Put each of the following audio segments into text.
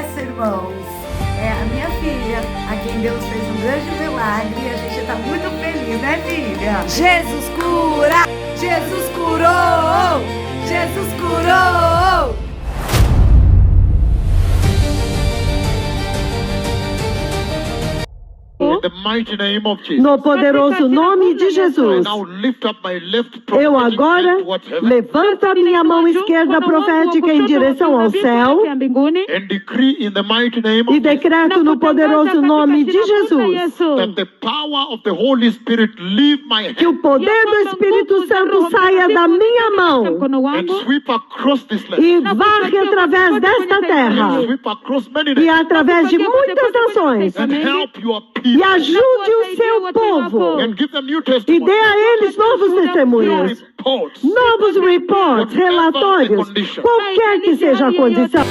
essa, irmãos? É a minha filha, a quem Deus fez um grande milagre e a gente está muito feliz, né, filha? Jesus cura! Jesus curou! Jesus curou! No poderoso nome de Jesus, eu agora levanto a minha mão esquerda profética em direção ao céu e decreto no poderoso nome de Jesus que o poder do Espírito Santo saia da minha mão e varre através desta terra e através de muitas nações e ajude o seu povo e dê a eles novos testemunhos, novos reports, relatórios, qualquer que seja a condição.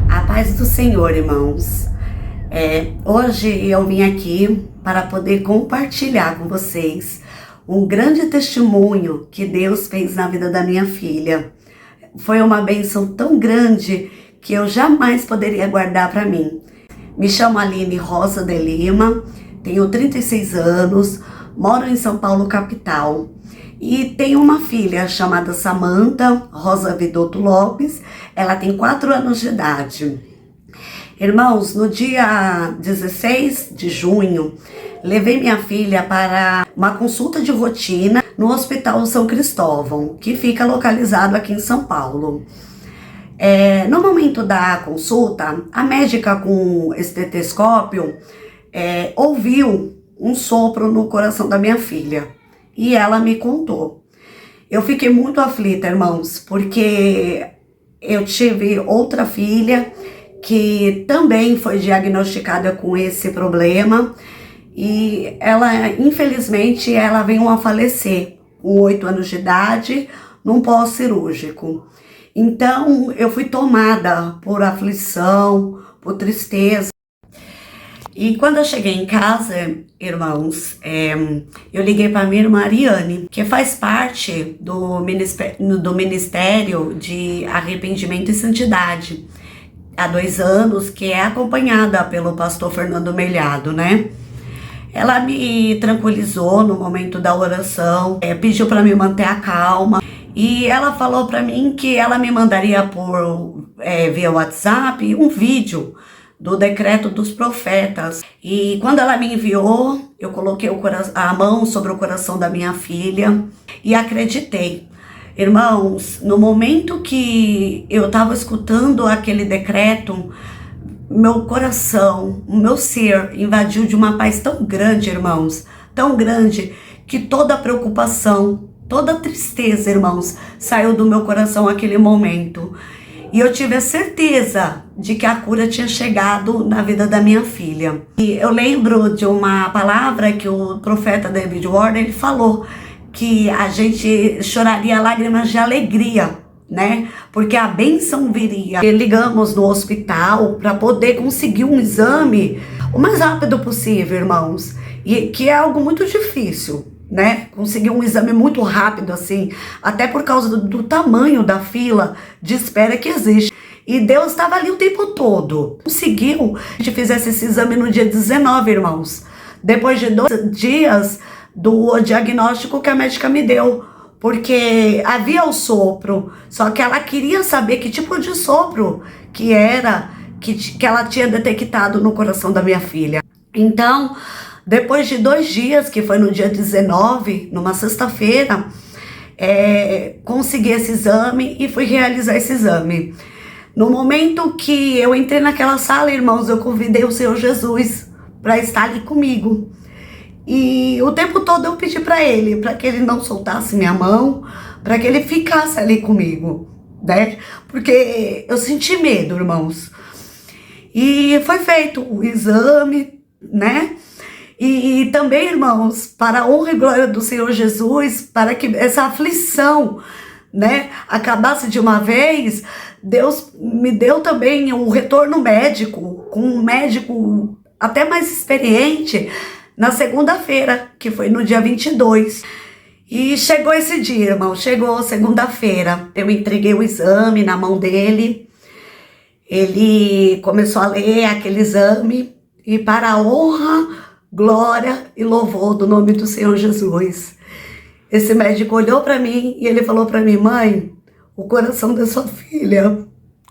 A paz do Senhor, irmãos. Hoje eu vim aqui para poder compartilhar com vocês um grande testemunho que Deus fez na vida da minha filha. Foi uma bênção tão grande que eu jamais poderia guardar para mim. Me chamo Aline Rosa de Lima, tenho 36 anos, moro em São Paulo, capital. E tenho uma filha chamada Samantha Rosa Vidotto Lopes, ela tem 4 anos de idade. Irmãos, no dia 16 de junho, levei minha filha para uma consulta de rotina no Hospital São Cristóvão, que fica localizado aqui em São Paulo. No momento da consulta, a médica com estetoscópio ouviu um sopro no coração da minha filha e ela me contou. Eu fiquei muito aflita, irmãos, porque eu tive outra filha que também foi diagnosticada com esse problema e ela, infelizmente, ela veio a falecer com 8 anos de idade num pós-cirúrgico. Então, eu fui tomada por aflição, por tristeza. E quando eu cheguei em casa, irmãos, eu liguei para minha irmã Ariane, que faz parte do Ministério de Arrependimento e Santidade, há 2 anos, que é acompanhada pelo pastor Fernando Melhado, né? Ela me tranquilizou no momento da oração, pediu para me manter a calma e ela falou para mim que ela me mandaria via WhatsApp um vídeo do decreto dos profetas. E quando ela me enviou, eu coloquei a mão sobre o coração da minha filha e acreditei. Irmãos, no momento que eu estava escutando aquele decreto, meu coração, o meu ser invadiu de uma paz tão grande, irmãos, tão grande, que toda preocupação, toda tristeza, irmãos, saiu do meu coração naquele momento. E eu tive a certeza de que a cura tinha chegado na vida da minha filha. E eu lembro de uma palavra que o profeta David Warren ele falou, que a gente choraria lágrimas de alegria, né? Porque a bênção viria. E ligamos no hospital para poder conseguir um exame o mais rápido possível, irmãos. E que é algo muito difícil, né? Conseguir um exame muito rápido assim, até por causa do tamanho da fila de espera que existe. E Deus estava ali o tempo todo. Conseguiu que a gente fizesse esse exame no dia 19, irmãos. Depois de 2 dias do diagnóstico que a médica me deu, porque havia o sopro, só que ela queria saber que tipo de sopro que era, que ela tinha detectado no coração da minha filha. Então, depois de 2 dias, que foi no dia 19, numa sexta-feira, consegui esse exame e fui realizar esse exame. No momento que eu entrei naquela sala, irmãos, eu convidei o Senhor Jesus para estar ali comigo. E o tempo todo eu pedi para que ele não soltasse minha mão, para que ele ficasse ali comigo, né? Porque eu senti medo, irmãos. E foi feito o exame, né? E também, irmãos, para a honra e glória do Senhor Jesus, para que essa aflição, né, acabasse de uma vez, Deus me deu também o retorno médico, com um médico até mais experiente, na segunda-feira, que foi no dia 22. E chegou esse dia, irmão, chegou segunda-feira, eu entreguei o exame na mão dele, ele começou a ler aquele exame, e para a honra, glória e louvor do nome do Senhor Jesus, esse médico olhou para mim e ele falou para mim: mãe, o coração da sua filha,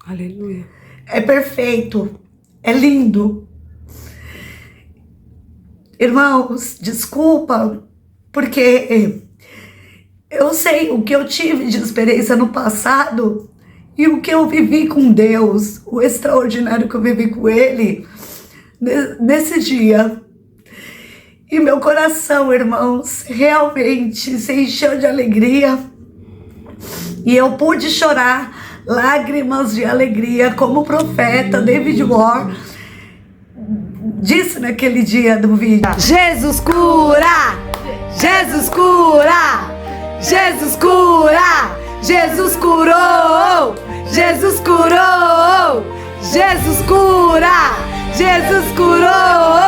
aleluia, é perfeito, é lindo. Irmãos, desculpa, porque eu sei o que eu tive de experiência no passado e o que eu vivi com Deus, o extraordinário que eu vivi com Ele nesse dia. E meu coração, irmãos, realmente se encheu de alegria. E eu pude chorar lágrimas de alegria, como o profeta David Warr disse naquele dia do vídeo: Jesus cura! Jesus cura! Jesus cura! Jesus curou! Jesus curou! Jesus cura! Jesus curou!